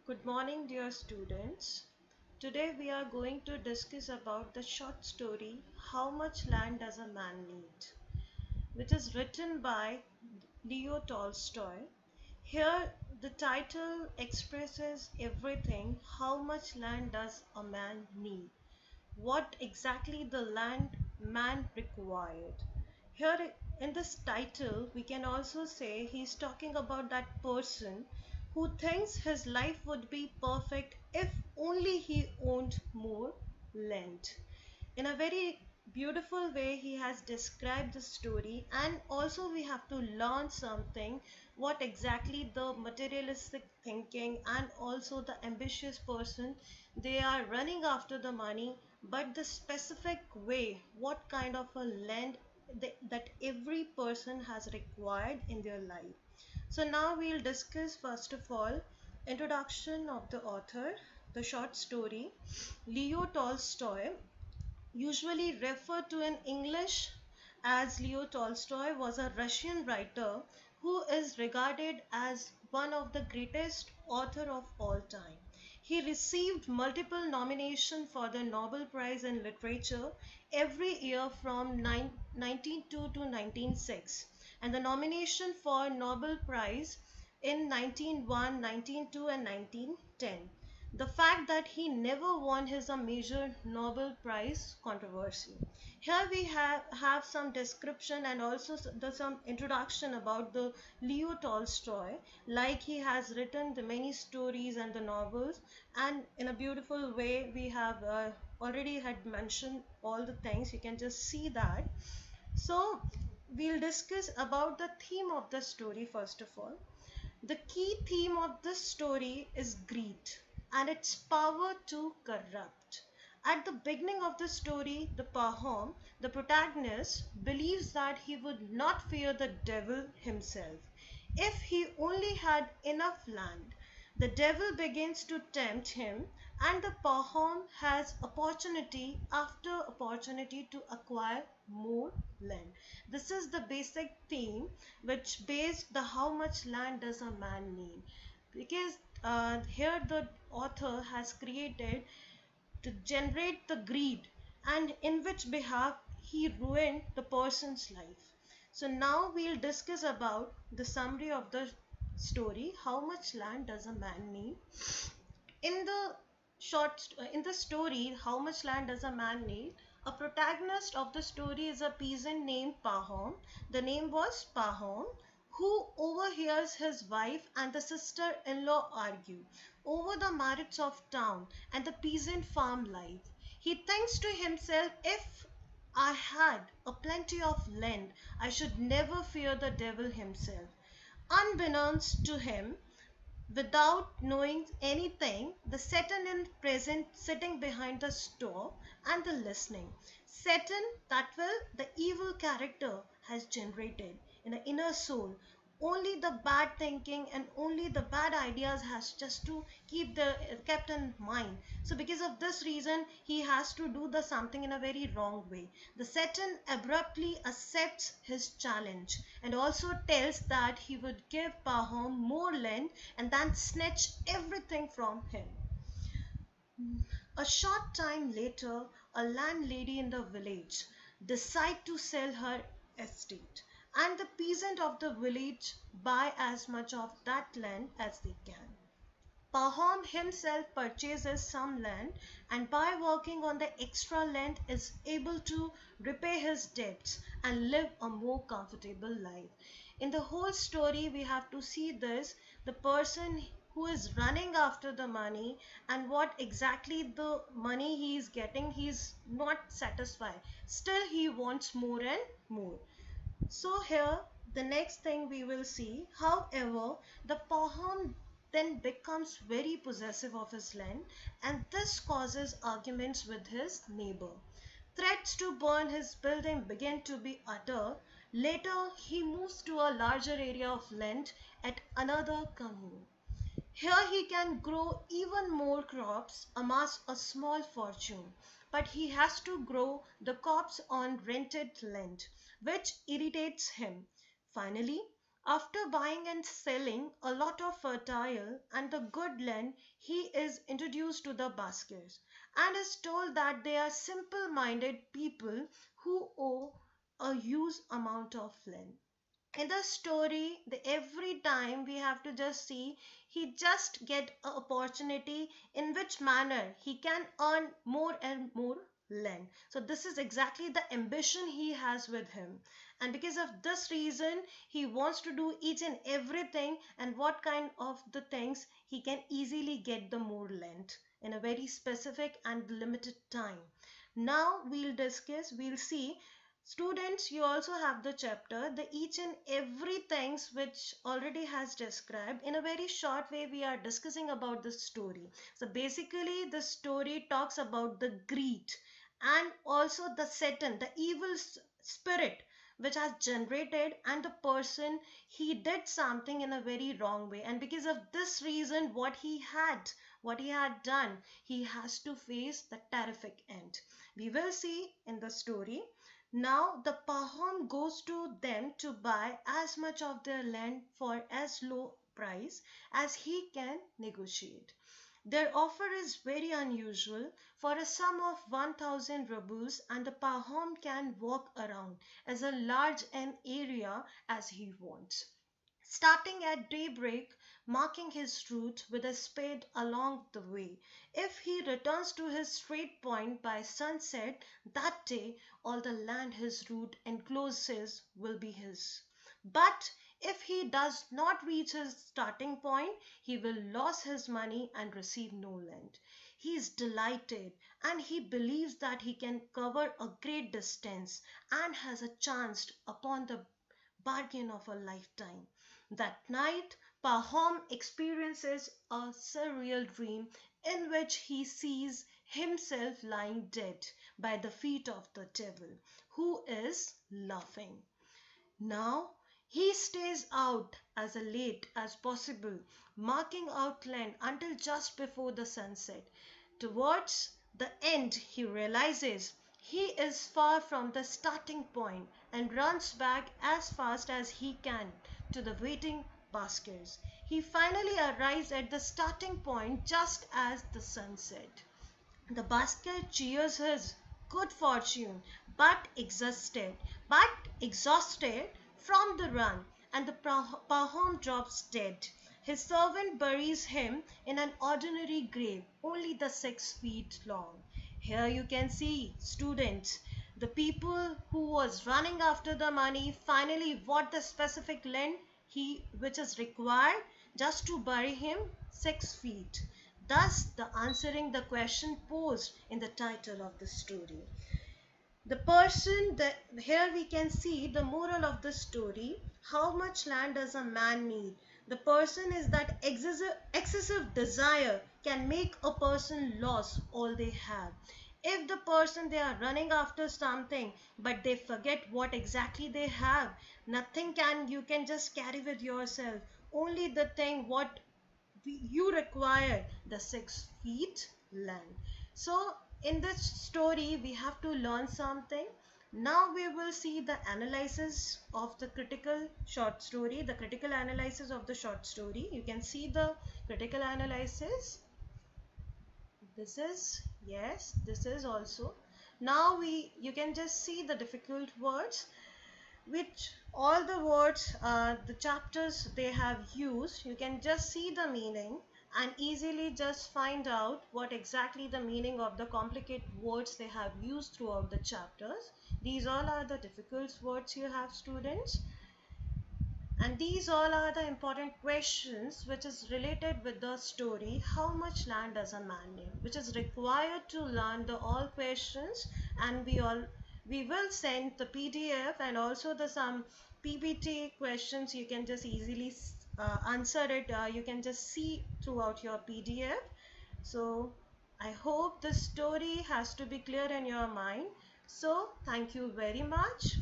Good morning, dear students. Today we are going to discuss about the short story How Much Land Does a Man Need, which is written by Leo Tolstoy. Here the title expresses everything. How much land does a man need? What exactly the land man required? Here in this title, we can also say he's talking about that person who thinks his life would be perfect if only he owned more land. In a very beautiful way, he has described the story, and also we have to learn something what exactly the materialistic thinking and also the ambitious person they are running after the money, but the specific way what kind of a land that every person has required in their life. So now we'll discuss first of all introduction of the author, the short story. Leo Tolstoy, usually referred to in English as Leo Tolstoy, was a Russian writer who is regarded as one of the greatest author of all time. He received multiple nominations for the Nobel Prize in Literature every year from 1902 to 1906, and the nomination for Nobel Prize in 1901, 1902, and 1910. The fact that he never won is a major Nobel Prize controversy. Here we have some description and also some introduction about the Leo Tolstoy, like he has written the many stories and the novels, and in a beautiful way we have already had mentioned all the things. You can just see that. So we'll discuss about the theme of the story first of all. The key theme of this story is greed and its power to corrupt. At the beginning of the story, the Pahom, the protagonist, believes that he would not fear the devil himself if he only had enough land. The devil begins to tempt him, and the Pahom has opportunity after opportunity to acquire more land. This is the basic theme which based the how much land does a man need, because here the author has created to generate the greed and in which behalf he ruined the person's life. So now we'll discuss about the summary of the story. How much land does a man need? In the in the story How Much Land Does a Man Need, a protagonist of the story is a peasant named Pahom. The name was Pahom, who overhears his wife and the sister-in-law argue over the merits of town and the peasant farm life. He thinks to himself, if I had a plenty of land, I should never fear the devil himself. Unbeknownst to him, without knowing anything, the Satan in present sitting behind the store and the listening. Satan, that will the evil character has generated in the inner soul. Only the bad thinking and only the bad ideas has just to keep the kept in mind. So because of this reason, he has to do the something in a very wrong way. The Satan abruptly accepts his challenge and also tells that he would give Pahom more land and then snatch everything from him. A short time later, a landlady in the village decides to sell her estate, and the peasants of the village buy as much of that land as they can. Pahom himself purchases some land and by working on the extra land is able to repay his debts and live a more comfortable life. In the whole story, we have to see this the person who is running after the money and what exactly the money he is getting, he is not satisfied. Still, he wants more and more. So here the next thing we will see, however, the Pahom then becomes very possessive of his land and this causes arguments with his neighbor. Threats to burn his building begin to be uttered. Later he moves to a larger area of land at another commune. Here he can grow even more crops, amass a small fortune, but he has to grow the crops on rented land, which irritates him. Finally, After buying and selling a lot of fertile and the good land, he is introduced to the Baskers and is told that they are simple minded people who owe a huge amount of land. In the story, every time we have to just see he just get an opportunity in which manner he can earn more and more land. So this is exactly the ambition he has with him, and because of this reason he wants to do each and everything, and what kind of the things he can easily get the more land in a very specific and limited time. Now we'll see. Students, you also have the chapter, the each and every things which already has described. In a very short way, we are discussing about the story. So basically, the story talks about the greed and also the Satan, the evil spirit which has generated, and the person he did something in a very wrong way, and because of this reason what he had done, he has to face the terrific end. We will see in the story. Now the Pahom goes to them to buy as much of their land for as low price as he can negotiate. Their offer is very unusual for a sum of 1000 rubles, and the Pahom can walk around as a large an area as he wants. Starting at daybreak, marking his route with a spade along the way. If he returns to his straight point by sunset that day, all the land his route encloses will be his. But if he does not reach his starting point, he will lose his money and receive no land. He is delighted and he believes that he can cover a great distance and has a chance upon the bargain of a lifetime. That night, Pahom experiences a surreal dream in which he sees himself lying dead by the feet of the devil, who is laughing. Now he stays out as late as possible, marking out land until just before the sunset. Towards the end, he realizes he is far from the starting point and runs back as fast as he can to the waiting baskers. He finally arrives at the starting point just as the sun set. The basket cheers his good fortune, but exhausted from the run, and the Pahom drops dead. His servant buries him in an ordinary grave, only the 6 feet long. Here you can see, students, the people who was running after the money finally what the specific land which is required just to bury him 6 feet. Thus, the answering the question posed in the title of the story. The person that here we can see the moral of the story. How much land does a man need? The person is that excessive desire can make a person lose all they have. If the person they are running after something but they forget what exactly they have, nothing can you can just carry with yourself. Only the thing what you require the 6 feet land. So in this story we have to learn something. Now we will see the analysis of the critical short story, the critical analysis of the short story. You can see the critical analysis. This is also. Now you can just see the difficult words which all the words the chapters they have used. You can just see the meaning and easily just find out what exactly the meaning of the complicated words they have used throughout the chapters. These all are the difficult words you have, students, and these all are the important questions which is related with the story. How much land does a man need, which is required to learn the all questions, and we will send the PDF and also the some PPT questions. You can just easily answer it. You can just see throughout your PDF. So I hope the story has to be clear in your mind. So thank you very much.